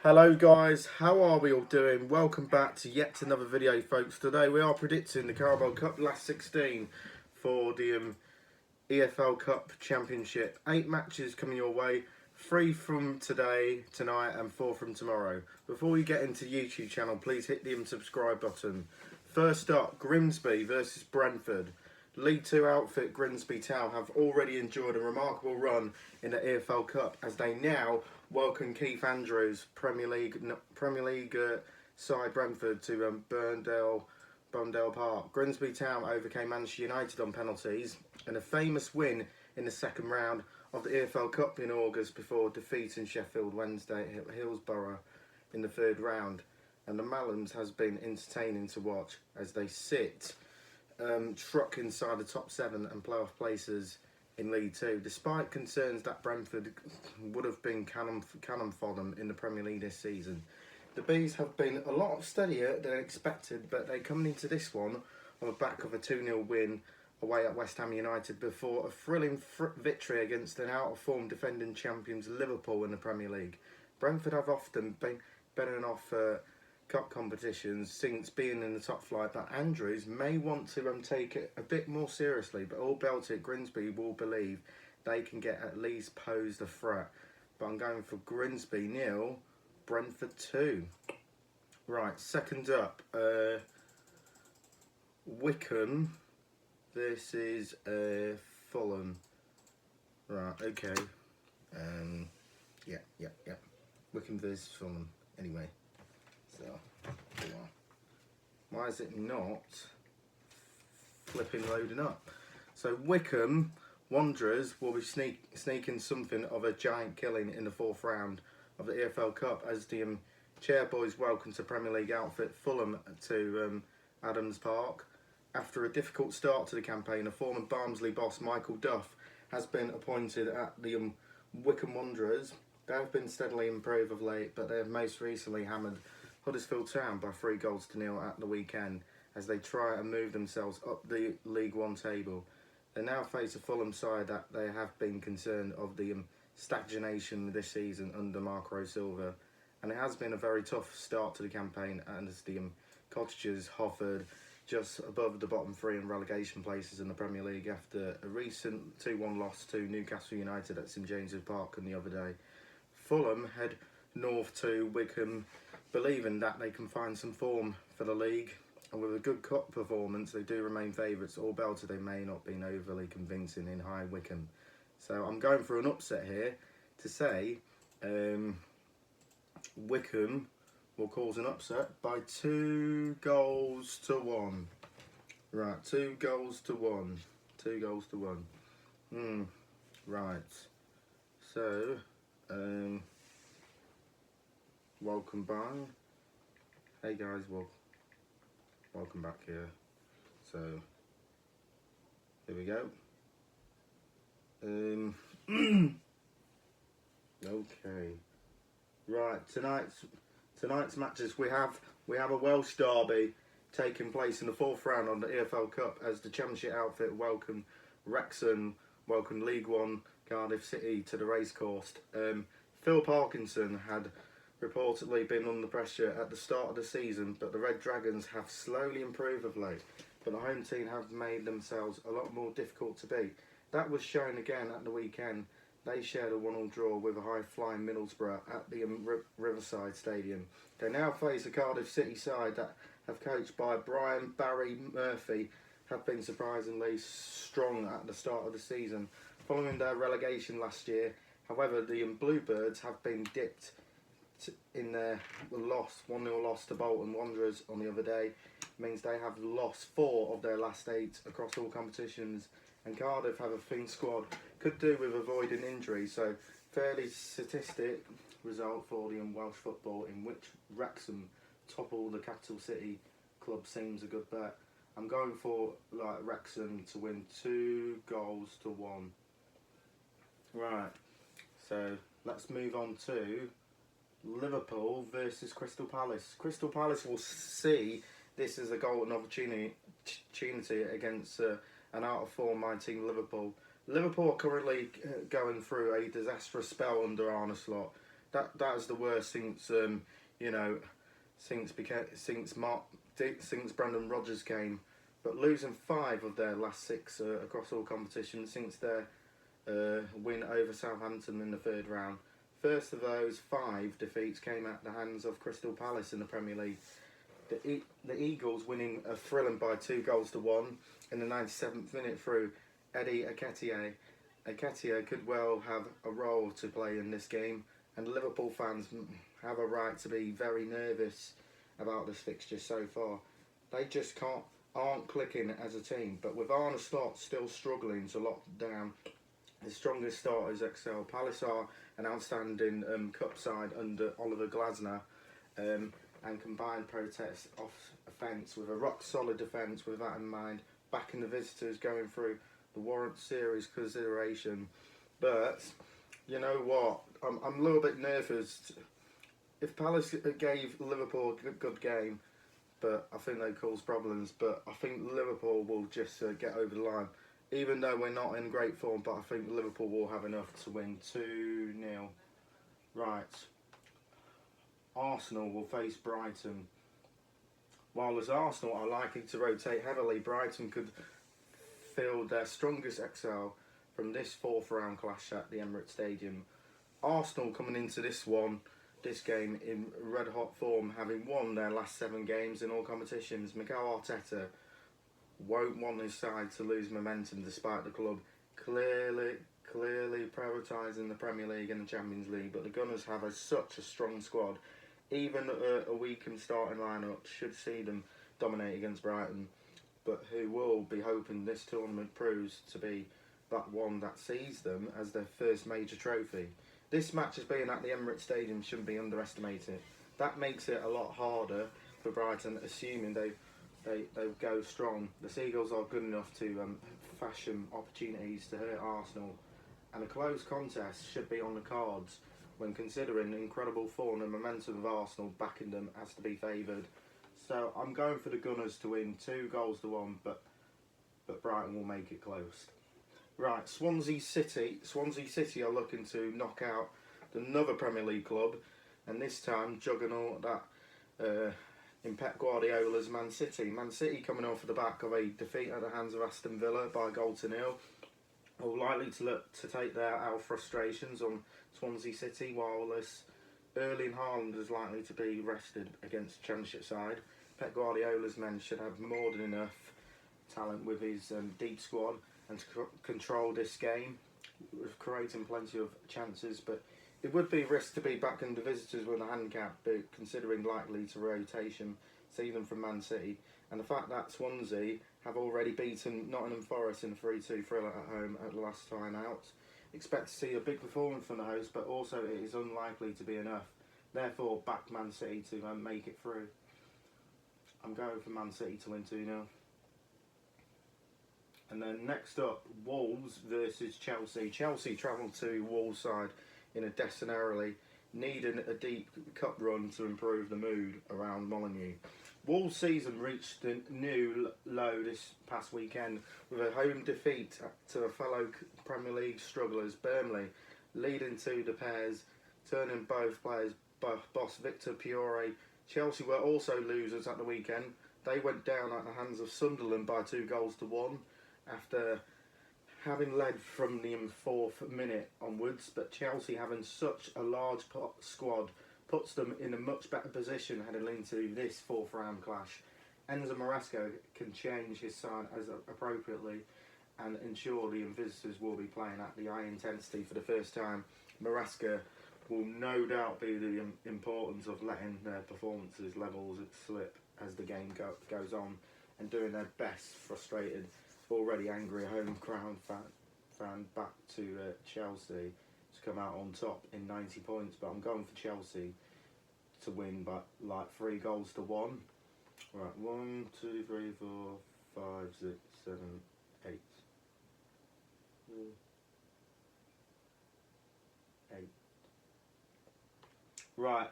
Hello guys, how are we all doing? Welcome back to yet another video, folks. Today we are predicting the Carabao Cup Last 16 for the EFL Cup Championship. 8 matches coming your way, 3 from today, tonight and 4 from tomorrow. Before we get into YouTube channel, please hit the subscribe button. First up, Grimsby versus Brentford. League 2 outfit Grimsby Town have already enjoyed a remarkable run in the EFL Cup as they now welcome Keith Andrews' Premier League side Brentford to Burndale Park. Grimsby Town overcame Manchester United on penalties and a famous win in the second round of the EFL Cup in August before defeating Sheffield Wednesday at Hillsborough in the third round. And the Malams has been entertaining to watch as they sit truck inside the top 7 and playoff places in League 2, despite concerns that Brentford would have been cannon fodder in the Premier League this season. The Bees have been a lot steadier than expected, but they're coming into this one on the back of a 2-0 win away at West Ham United before a thrilling victory against an out-of-form defending champions Liverpool in the Premier League. Brentford have often been better off cup competitions since being in the top flight, but Andrews may want to take it a bit more seriously, but all belted Grimsby will believe they can at least pose the threat. But I'm going for Grimsby 0, Brentford 2. Right, second up, Wycombe versus Fulham. Right, okay. Yeah. Wycombe versus Fulham. Anyway. So, why is it not flipping loading up? So Wycombe Wanderers will be sneaking something of a giant killing in the 4th round of the EFL Cup as the Chairboys welcome to Premier League outfit Fulham to Adams Park. After a difficult start to the campaign, a former Barnsley boss Michael Duff has been appointed at the Wycombe Wanderers. They have been steadily improved of late, but they have most recently hammered Huddersfield Town by 3-0 at the weekend as they try and move themselves up the League 1 table. They now face a Fulham side that they have been concerned of the stagnation this season under Marco Silva, and it has been a very tough start to the campaign as the Cottagers hovered just above the bottom 3 in relegation places in the Premier League after a recent 2-1 loss to Newcastle United at St James's Park the other day. Fulham head north to Wycombe, believing that they can find some form for the league, and with a good cup performance they do remain favourites. All belted, they may not be overly convincing in High Wycombe. So I'm going for an upset here to say Wycombe will cause an upset by 2-1. Right, 2-1. 2-1. Right. So welcome back. Hey guys, welcome back here. So here we go. Okay. Right, tonight's matches we have a Welsh derby taking place in the 4th round on the EFL Cup as the Championship outfit welcome Wrexham, welcome League 1 Cardiff City to the racecourse. Phil Parkinson had reportedly been under pressure at the start of the season, but the Red Dragons have slowly improved of late, but the home team have made themselves a lot more difficult to beat. That was shown again at the weekend. They shared a 1-1 draw with a high-flying Middlesbrough at the Riverside Stadium. They now face a Cardiff City side that have coached by Barry Murphy, have been surprisingly strong at the start of the season, following their relegation last year. However, the Bluebirds have been dipped in their 1-0 loss to Bolton Wanderers on the other day. It means they have lost 4 of their last 8 across all competitions, and Cardiff have a thin squad, could do with avoiding injury. So fairly statistic result for the Welsh football, in which Wrexham topple the capital city club seems a good bet. I'm going for Wrexham to win 2-1. Right, so let's move on to Liverpool versus Crystal Palace. Crystal Palace will see this as a golden opportunity against an out-of-form my team Liverpool. Liverpool are currently going through a disastrous spell under Arne Slot. That is the worst since you know since Brendan Rodgers came. But losing 5 of their last 6 across all competitions since their win over Southampton in the 3rd round. First of those 5 defeats came at the hands of Crystal Palace in the Premier League. The Eagles winning a thrilling by 2-1 in the 97th minute through Eddie Nketiah. Nketiah could well have a role to play in this game, and Liverpool fans have a right to be very nervous about this fixture so far. They just aren't clicking as a team, but with Arne Slot still struggling to lock down the strongest starters excel. Palace are an outstanding cup side under Oliver Glasner, and combined protest off offence with a rock solid defence with that in mind, backing the visitors going through the warrant series consideration. But you know what, I'm a little bit nervous. If Palace gave Liverpool a good game, but I think they cause problems, but I think Liverpool will just get over the line. Even though we're not in great form, but I think Liverpool will have enough to win 2-0. Right. Arsenal will face Brighton. While as Arsenal are likely to rotate heavily, Brighton could field their strongest XL from this 4th round clash at the Emirates Stadium. Arsenal coming into this game in red hot form, having won their last 7 games in all competitions. Mikel Arteta won't want his side to lose momentum despite the club clearly prioritising the Premier League and the Champions League, but the Gunners have such a strong squad. Even a Wycombe starting lineup should see them dominate against Brighton, but who will be hoping this tournament proves to be that one that sees them as their first major trophy. This match as being at the Emirates Stadium shouldn't be underestimated. That makes it a lot harder for Brighton, assuming they go strong. The Seagulls are good enough to fashion opportunities to hurt Arsenal, and a close contest should be on the cards when considering the incredible form and momentum of Arsenal backing them as to be favoured. So I'm going for the Gunners to win 2-1, but Brighton will make it close. Right, Swansea City. Swansea City are looking to knock out another Premier League club, and this time juggernaut that in Pep Guardiola's Man City. Man City coming off the back of a defeat at the hands of Aston Villa by 1-0. Are likely to look to take their out frustrations on Swansea City, while Erling Haaland is likely to be rested against the Championship side. Pep Guardiola's men should have more than enough talent with his deep squad and to control this game, with creating plenty of chances, but it would be a risk to be backing the visitors with a handicap, but considering likely to rotation, see them from Man City, and the fact that Swansea have already beaten Nottingham Forest in a 3-2 thriller at home at the last time out. Expect to see a big performance from the host, but also it is unlikely to be enough. Therefore, back Man City to make it through. I'm going for Man City to win 2-0. And then next up, Wolves versus Chelsea. Chelsea travelled to Wolves' side in a desperately needing a deep cup run to improve the mood around Molineux. Wolves' season reached a new low this past weekend with a home defeat to a fellow Premier League strugglers, Burnley, leading to the pairs turning both players boss Victor Piore. Chelsea were also losers at the weekend. They went down at the hands of Sunderland by 2-1 after having led from the 4th minute onwards, but Chelsea having such a large squad puts them in a much better position heading into this 4th round clash. Enzo Maresca can change his side as appropriately and ensure the visitors will be playing at the high intensity for the first time. Maresca will no doubt be the importance of letting their performances levels slip as the game goes on and doing their best, frustrated, already angry home crowd fan back to Chelsea to come out on top in 90 points, but I'm going for Chelsea to win by like 3-1. Right, 1, 2, 3, 4, 5, 6, 7, 8. 8. Right,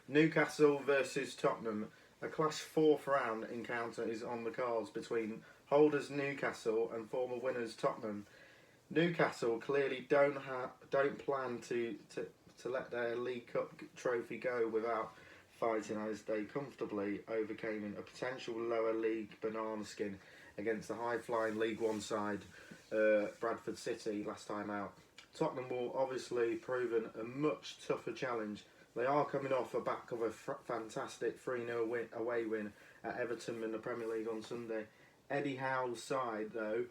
Newcastle versus Tottenham. A clash 4th round encounter is on the cards between holders Newcastle and former winners Tottenham. Newcastle clearly don't plan to to let their League Cup trophy go without fighting as they comfortably overcame a potential lower league banana skin against the high-flying League One side Bradford City last time out. Tottenham will obviously proven a much tougher challenge. They are coming off the back of a fantastic 3-0 away win at Everton in the Premier League on Sunday. Eddie Howe's side, though,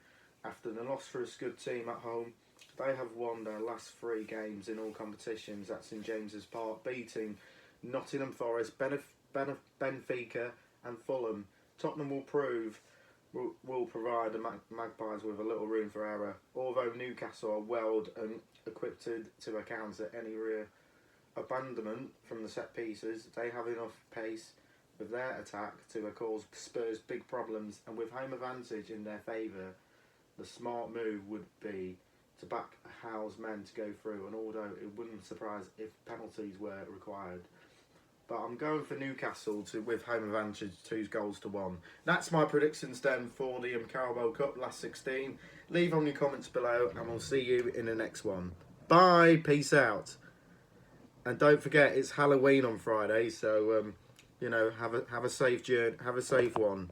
after the loss for a good team at home, they have won their last 3 games in all competitions at St James's Park, beating Nottingham Forest, Benfica and Fulham. Tottenham will provide the Magpies with a little room for error, although Newcastle are well and equipped to counter any rear abandonment from the set pieces. They have enough pace with their attack to cause Spurs big problems, and with home advantage in their favour, the smart move would be to back Howe's men to go through, and although it wouldn't surprise if penalties were required. But I'm going for Newcastle with home advantage 2-1. That's my predictions then for the Carabao Cup last 16. Leave on your comments below and we'll see you in the next one. Bye, peace out. And don't forget, it's Halloween on Friday, so you know, have a safe journey, have a safe one.